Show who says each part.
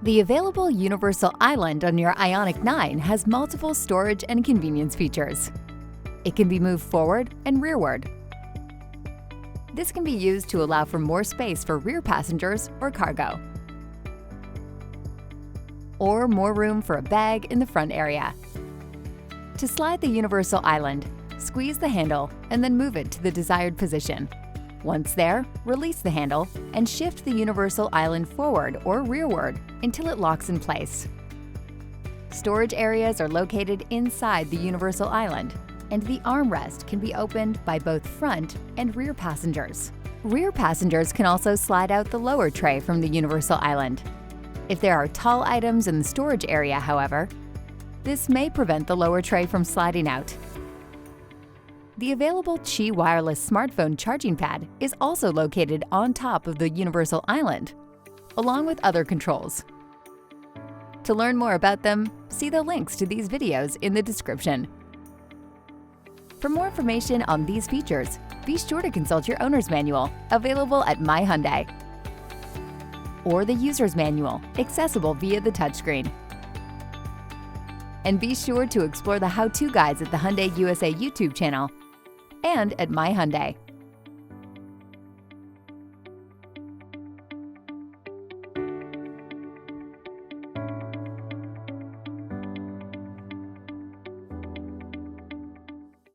Speaker 1: The available universal island on your IONIQ 9 has multiple storage and convenience features. It can be moved forward and rearward. This can be used to allow for more space for rear passengers or cargo, or more room for a bag in the front area. To slide the universal island, squeeze the handle and then move it to the desired position. Once there, release the handle and shift the universal island forward or rearward until it locks in place. Storage areas are located inside the universal island, and the armrest can be opened by both front and rear passengers. Rear passengers can also slide out the lower tray from the universal island. If there are tall items in the storage area, however, this may prevent the lower tray from sliding out. The available Qi wireless smartphone charging pad is also located on top of the universal island, along with other controls. To learn more about them, see the links to these videos in the description. For more information on these features, be sure to consult your owner's manual, available at My Hyundai, or the user's manual, accessible via the touchscreen. And be sure to explore the how-to guides at the Hyundai USA YouTube channel and at My Hyundai.